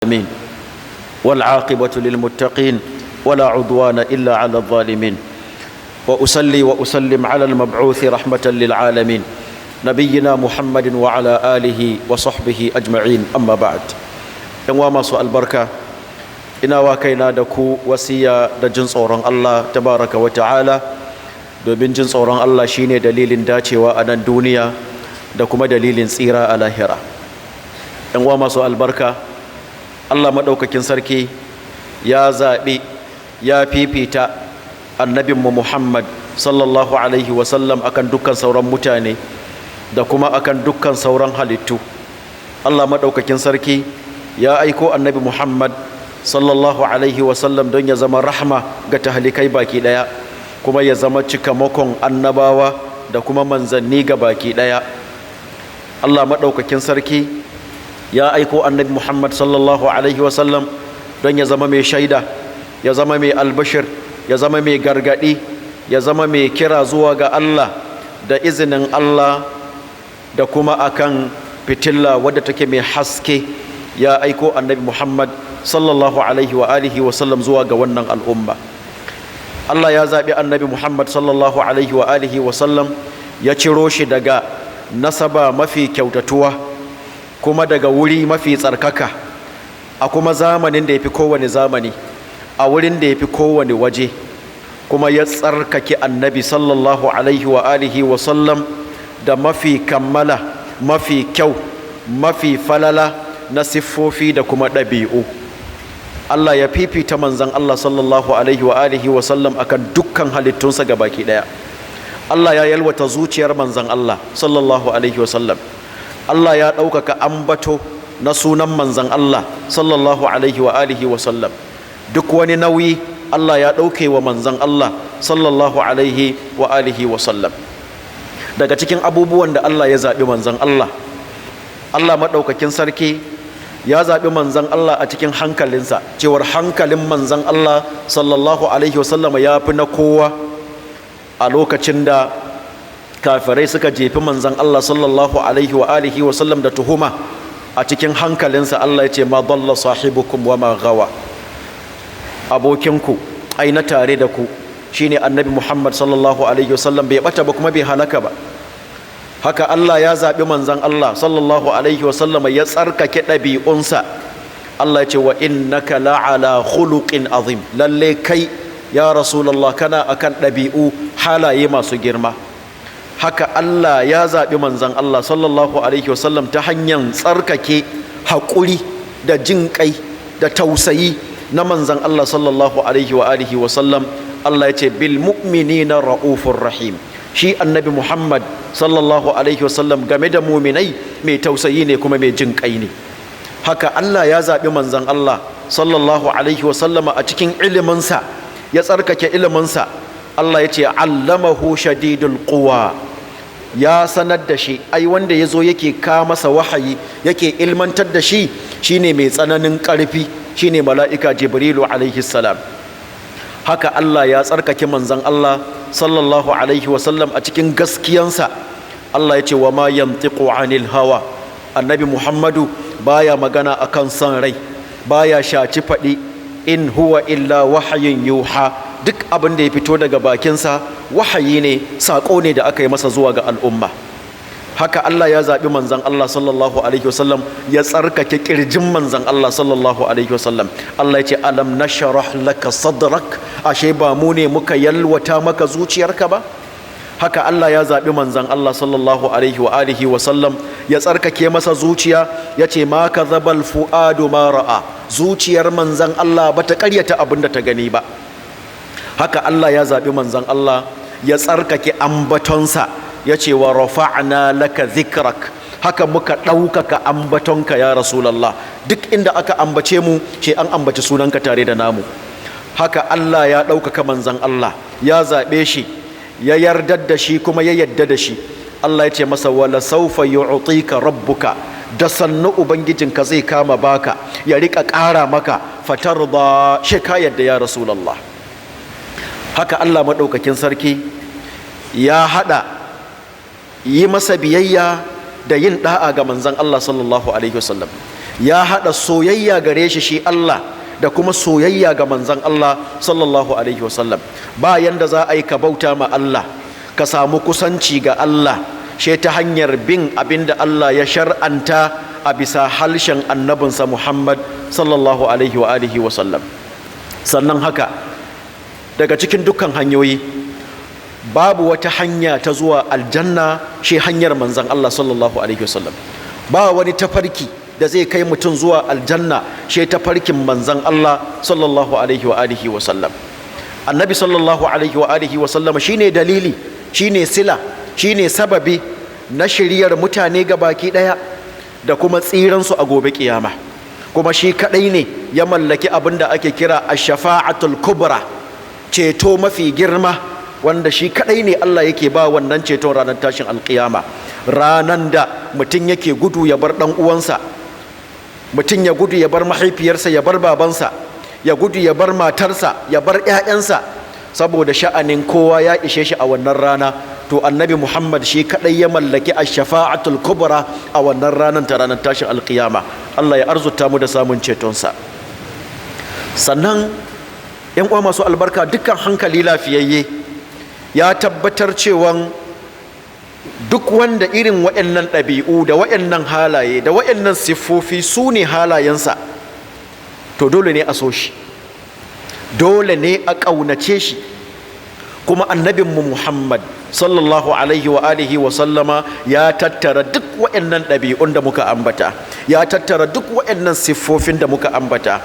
آمين والعاقبة للمتقين ولا عدوان إلا على الظالمين وأصلي وأسلم على المبعوث رحمة للعالمين نبينا محمد وعلى آله وصحبه أجمعين أما بعد ينوام سؤال بركة ina wa kaina da ku wasiya da jin tsoron Allah tabaraka wa ta'ala domin jin tsoron Allah shine dalilin dacewa a nan duniya da kuma dalilin tsira a lahira. Yan uwa masu albarka, Allah madaukakin sarki ya zaɓi ya fifita annabinmu Muhammad sallallahu alaihi wa sallam akan dukkan sauran mutane da kuma akan dukkan sauran halittu. Allah madaukakin sarki ya aiko annabi Muhammad sallallahu alaihi wasallam don ya zama rahma ga tahalikai baki daya, kuma ya zama cikamakon annabawa da kuma manzanni ga baki daya. Allah madaukakin sarki ya aiko annabi Muhammad sallallahu alaihi wasallam don ya zama mai shaida, ya zama mai albashir, ya zama mai gargadi, ya zama mai kira zuwa ga Allah da izinin Allah da kuma akan fitilla wadda take mai haske. Ya aiko annabi Muhammad sallallahu alaihi wa alihi wa sallam zuwa ga wannan al'umma. Allah ya zaɓi annabi Muhammad sallallahu alaihi wa alihi wa sallam, ya ciro shi daga nasaba mafi kyautatuwa kuma daga wuri mafi tsarkaka, a kuma zamanin da ya fi kowane zamani, a wurin da ya fi kowane waje, kuma ya tsarkake annabi sallallahu alaihi wa alihi wa sallam da mafi kammala, mafi kyau, mafi falala na siffofi da kuma ɗabi'u. Allah ya fifita manzan Allah sallallahu alaihi wa alihi wa sallam akan dukkan halittunsa gabaki daya. Allah ya yalwata zuciyar manzan Allah sallallahu alaihi wa sallam. Allah ya ɗaukaka ambato na sunan manzan Allah sallallahu alaihi wa alihi wa sallam. Duk wani nauyi Allah ya ɗauke wa manzan Allah sallallahu alaihi wa alihi wa sallam. Daga cikin abubuwan da Allah ya zaɓi manzan Allah, Allah maɗaukakin sarki ya zaɓi manzan Allah a cikin hankalinsa, cewar hankalin manzan Allah sallallahu alaihi wasallama ya fi na kowa. A lokacin da kafirai suka jefi manzan Allah sallallahu alaihi wa alihi wasallam da tuhuma, a cikin hankalinsa Allah ya ce ma dalla sahibukum wa ma gawa. Abokinku ai na tare da ku shine annabi Muhammad sallallahu alaihi wasallam, bai bata ba kuma bai halaka ba. Haka Allah ya zaɓi manzan Allah sallallahu alaihi wasallama ya tsarkake ɗabi'unsa. Allah ya ce wa innaka la'ala khuluqin azim, lalle kai ya Rasulullah kana akan ɗabi'u halaye masu girma. Haka Allah ya zaɓi manzan Allah sallallahu alaihi wasallam ta hanyar tsarkake haƙuri da jin ƙai da tausayi na manzan Allah sallallahu alaihi wa alihi wasallam. Allah ya ce bil mu'minina ra'ufur rahim. Shi annabi Muhammad sallallahu alaihi wasallam game da muminai mai tausayi ne kuma mai jin kai ne. Haka Allah ya zaɓi manzan Allah sallallahu alaihi wasallam a cikin iliminsa, ya tsarkake iliminsa. Allah ya ce allamahu shadidul quwa, ya sanar da shi, ai wanda ya zo yake ka masa wahayi yake ilmantar da shi shine mai tsananin ƙarfi, shine mala'ika Jibrilu alaihi salam. Haka Allah ya tsarkake manzan Allah sallallahu alaihi wasallam a cikin gaskiyansa. Allah ya ce wa ma yantiqu anil hawa, annabi Muhammadu baya magana akan son rai, baya shaci faɗi, in huwa illa wahayin yuha. Duk abin da ya fito daga bakinsa wahayi ne, saƙo ne da aka yi masa zuwa ga al'umma. Haka Allah ya zaɓi manzan Allah sallallahu alaihi wasallam, ya tsarkake ƙirjin manzan Allah sallallahu alaihi wasallam. Allah ya ce alam nashrah laka sadrak, ashe ba mu ne muka yalwata maka zuciyarka ba. Haka Allah ya zaɓi manzan Allah sallallahu alaihi wa alihi wasallam, ya tsarkake masa zuciya. Ya ce ma kadhabal fuadu ma ra'a, zuciyar manzan Allah bata ƙaryata abin da ta gani ba. Haka Allah ya zaɓi manzan Allah, ya tsarkake ambatonsa. Ya ce wa rafa'na laka zikrak, haka muka ɗaukaka ambatonka ya Rasulallah. Duk inda aka ambace mu ce an ambaci sunanka tare da namu. Haka Allah ya ɗaukaka manzan Allah, ya zaɓe shi, ya yardar da shi kuma ya yadda da shi. Allah ya ce masa wala saufa yu'tika rabbuka, da sannu ubangijinka zai kama baka, ya rika ƙara maka, fatarda, shi ka yadda ya Rasulallah. Haka Allah maɗaukakin sarki ya haɗa yi masa biyayya da yin da'a ga manzon Allah sallallahu alaihi wasallam. ya haɗa soyayya gare shi Allah da kuma soyayya ga manzon Allah sallallahu alaihi wasallam. Ba yanda za a yi ka bauta ma Allah ka samu kusanci ga Allah shi ta hanyar bin abinda Allah ya shar'anta a bisa halshen annabinsa Muhammad sallallahu alaihi wa alihi wasallam. Sannan haka daga cikin dukkan hanyoyi babu wata hanya ta zuwa aljanna shi hanyar manzon Allah sallallahu alaihi wasallam. Ba wani tafarki da zai kai mutum zuwa aljanna shi tafarkin manzon Allah sallallahu alaihi wa alihi wasallam. Annabi sallallahu alaihi wa alihi wasallam shine dalili, shine sila, shine sababi na shiriyar mutane gabaki daya da kuma tsiransu a gobe kiyama. Kuma shi kadai ne ya mallaki abin da ake kira ash-shafa'atul kubra, ceto mafi girma, wanda shi kadai ne Allah yake ba wannan ceton ranar tashin alkiyama, ranan da mutum yake gudu ya bar dan uwansa, mutum ya gudu ya bar mahaifiyarsa, ya bar babansa, ya gudu ya bar matarsa, ya bar ƴaƴansa, saboda sha'anin kowa ya ishe shi a wannan rana. To annabi Muhammad shi kadai ya mallaki ash-shafa'atul kubra a wannan ranar ta ranar tashin alkiyama. Allah ya arzuta mu da samun cetonsa. Sannan ƴan uwa masu albarka, dukkan hankali lafiyayye ya tabbatar cewa duk wanda irin waɗannan ɗabi'u da waɗannan halaye da waɗannan siffofi su ne halayensa, to dole ne a so shi, dole ne a ƙaunace shi. Kuma annabinmu Muhammad sallallahu alaihi wa alihi wa sallama ya tattara duk waɗannan ɗabi'un da muka ambata, ya tattara duk waɗannan siffofin da muka ambata.